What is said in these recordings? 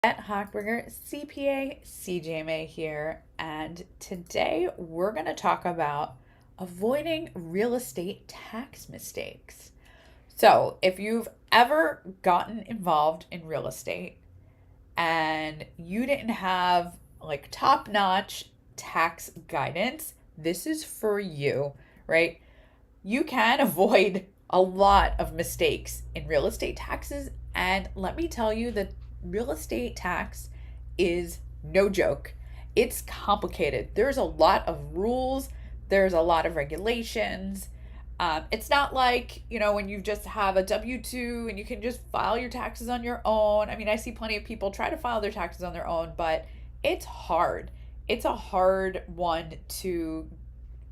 Bette Hochberger, CPA, CJMA here, and today we're going to talk about avoiding real estate tax mistakes. So, if you've ever gotten involved in real estate and you didn't have like top notch tax guidance, this is for you, right? You can avoid a lot of mistakes in real estate taxes. And let me tell you that real estate tax is no joke. It's complicated. There's a lot of rules, there's a lot of regulations. It's not like, when you just have a W 2 and you can just file your taxes on your own. I mean, I see plenty of people try to file their taxes on their own, but it's hard. It's a hard one to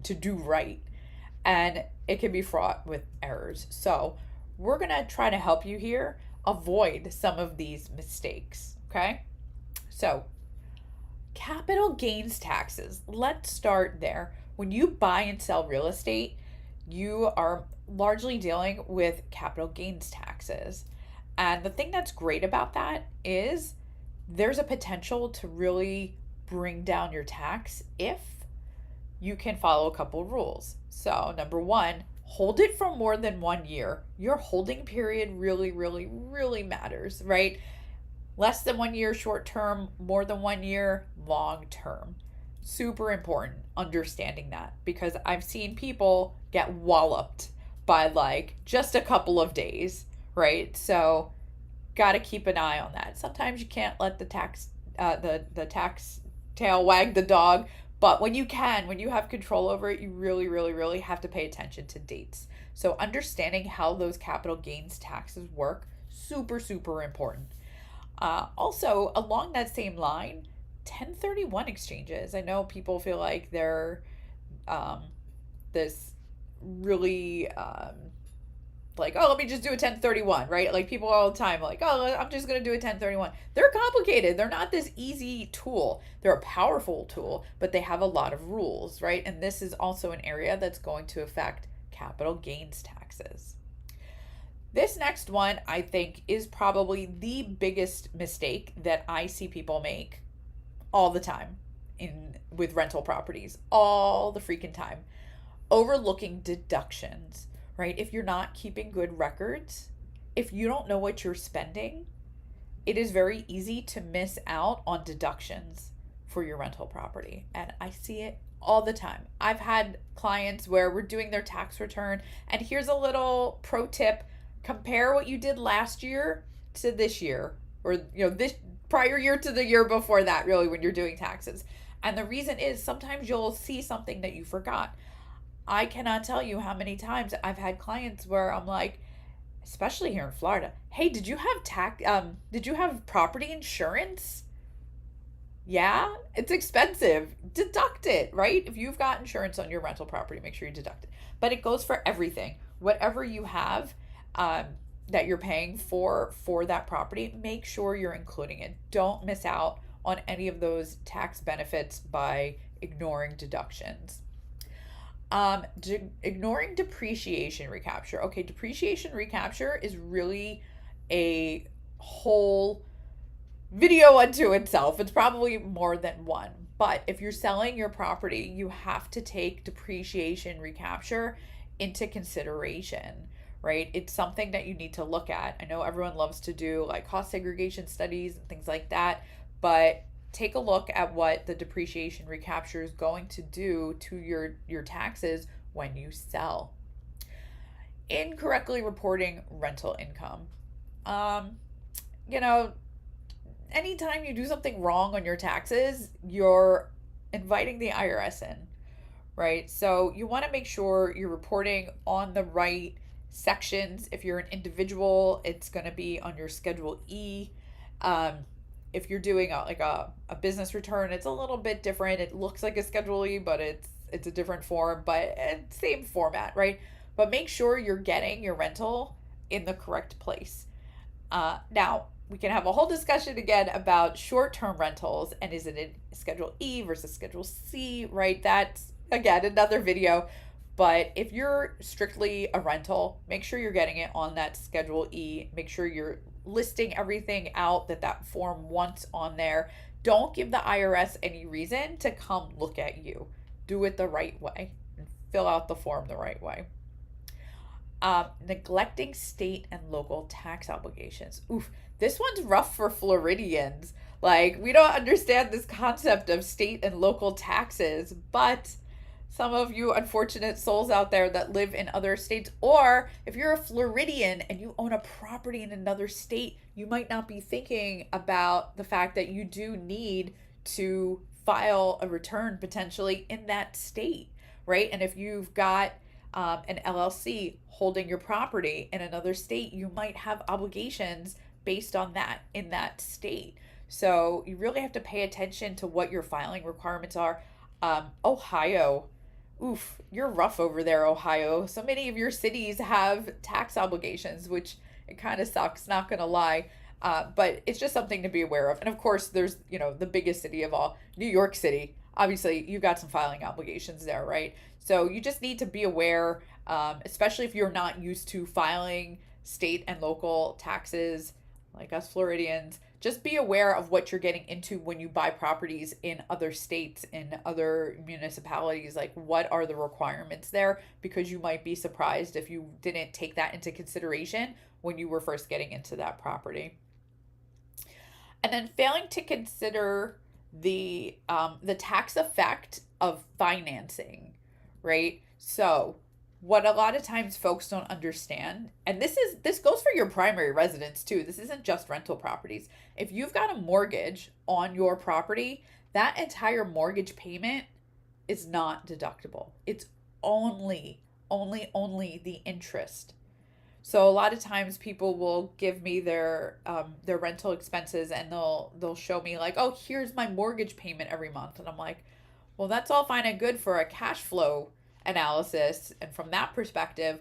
do right, and it can be fraught with errors. So, we're going to try to help you here avoid some of these mistakes, okay? So, capital gains taxes. Let's start there. When you buy and sell real estate, you are largely dealing with capital gains taxes. And the thing that's great about that is there's a potential to really bring down your tax if you can follow a couple rules. So, number one, hold it for more than 1 year. Your holding period really, really, really matters, right? Less than 1 year, short term, more than 1 year, long term. Super important understanding that, because I've seen people get walloped by like just a couple of days, right? So, got to keep an eye on that. Sometimes you can't let the tax tail wag the dog, but when you can, when you have control over it, you really, really, really have to pay attention to dates. So understanding how those capital gains taxes work, super, super important. Also, along that same line, 1031 exchanges. I know people feel like they're um, this really like, oh, let me just do a 1031, right? Like people all the time, like, oh, I'm just going to do a 1031. They're complicated. They're not this easy tool. They're a powerful tool, but they have a lot of rules, right? And this is also an area that's going to affect capital gains taxes. This next one, I think, is probably the biggest mistake that I see people make all the time in with rental properties, all the freaking time. Overlooking deductions, right? If you're not keeping good records, if you don't know what you're spending, it is very easy to miss out on deductions for your rental property. And I see it all the time. I've had clients where we're doing their tax return, and here's a little pro tip: compare what you did last year to this year, or this prior year to the year before that, really, when you're doing taxes. And the reason is sometimes you'll see something that you forgot. I cannot tell you how many times I've had clients where I'm like, especially here in Florida, hey, did you have property insurance? Yeah, it's expensive. Deduct it, right? If you've got insurance on your rental property, make sure you deduct it. But it goes for everything. Whatever you have that you're paying for that property, make sure you're including it. Don't miss out on any of those tax benefits by ignoring deductions. Ignoring depreciation recapture. Okay, depreciation recapture is really a whole video unto itself. It's probably more than one. But if you're selling your property, you have to take depreciation recapture into consideration, right? It's something that you need to look at. I know everyone loves to do like cost segregation studies and things like that, but take a look at what the depreciation recapture is going to do to your taxes when you sell. Incorrectly reporting rental income. Um, you know, anytime you do something wrong on your taxes, you're inviting the IRS in, right? So you want to make sure you're reporting on the right sections. If you're an individual, it's going to be on your Schedule E. If you're doing a business return, it's a little bit different. It looks like a Schedule E, but it's a different form, but same format, right? But make sure you're getting your rental in the correct place. Now, we can have a whole discussion again about short-term rentals and is it in Schedule E versus Schedule C, right? That's, again, another video. But if you're strictly a rental, make sure you're getting it on that Schedule E. Make sure you're listing everything out that form wants on there. Don't give the IRS any reason to come look at you. Do it the right way and fill out the form the right way. Neglecting state and local tax obligations. Oof, this one's rough for Floridians. Like, we don't understand this concept of state and local taxes, but some of you unfortunate souls out there that live in other states, or if you're a Floridian and you own a property in another state, you might not be thinking about the fact that you do need to file a return potentially in that state, right? And if you've got an LLC holding your property in another state, you might have obligations based on that in that state. So you really have to pay attention to what your filing requirements are. Ohio, oof, you're rough over there, Ohio. So many of your cities have tax obligations, which it kind of sucks, not gonna lie. But it's just something to be aware of. And of course, there's, the biggest city of all, New York City. Obviously, you've got some filing obligations there, right? So you just need to be aware, especially if you're not used to filing state and local taxes like us Floridians. Just be aware of what you're getting into when you buy properties in other states, in other municipalities. Like, what are the requirements there? Because you might be surprised if you didn't take that into consideration when you were first getting into that property. And then failing to consider the tax effect of financing, right? So what a lot of times folks don't understand, and this goes for your primary residence too. This isn't just rental properties. If you've got a mortgage on your property, that entire mortgage payment is not deductible. It's only the interest. So a lot of times people will give me their rental expenses, and they'll show me like, oh, here's my mortgage payment every month, and I'm like, well, that's all fine and good for a cash flow analysis and from that perspective,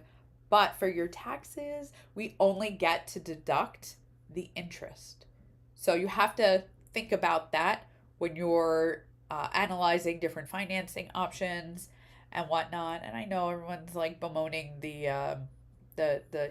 but for your taxes, we only get to deduct the interest. So you have to think about that when you're analyzing different financing options and whatnot. And I know everyone's like bemoaning the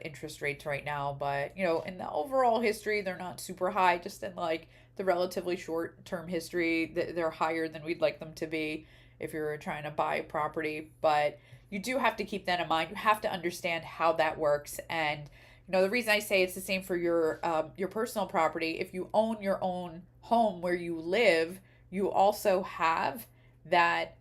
interest rates right now, but in the overall history, they're not super high. Just in like the relatively short term history, they're higher than we'd like them to be if you're trying to buy property. But you do have to keep that in mind. You have to understand how that works. And the reason I say it's the same for your personal property, if you own your own home where you live, you also have that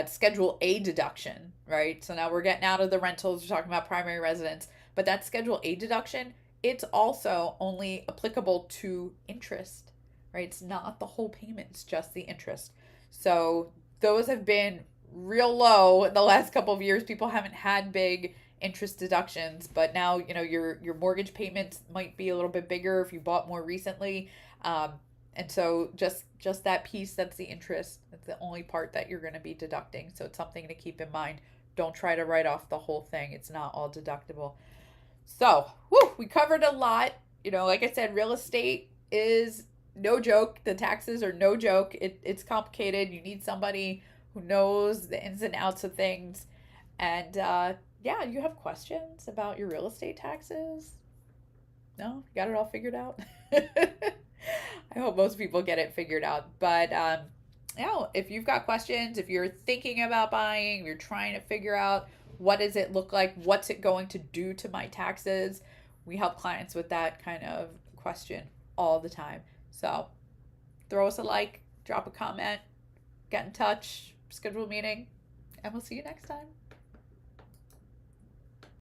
Schedule A deduction, right? So now we're getting out of the rentals, we're talking about primary residence, but that Schedule A deduction, it's also only applicable to interest, right? It's not the whole payment, it's just the interest. So those have been real low in the last couple of years. People haven't had big interest deductions, but now your mortgage payments might be a little bit bigger if you bought more recently. And so just that piece, that's the interest. That's the only part that you're going to be deducting. So it's something to keep in mind. Don't try to write off the whole thing. It's not all deductible. So, we covered a lot. Like I said, real estate is no joke. The taxes are no joke. It's complicated. You need somebody who knows the ins and outs of things. And yeah, you have questions about your real estate taxes? No? You got it all figured out? I hope most people get it figured out. But if you've got questions, if you're thinking about buying, if you're trying to figure out what does it look like, what's it going to do to my taxes, we help clients with that kind of question all the time. So throw us a like, drop a comment, get in touch, schedule a meeting, and we'll see you next time.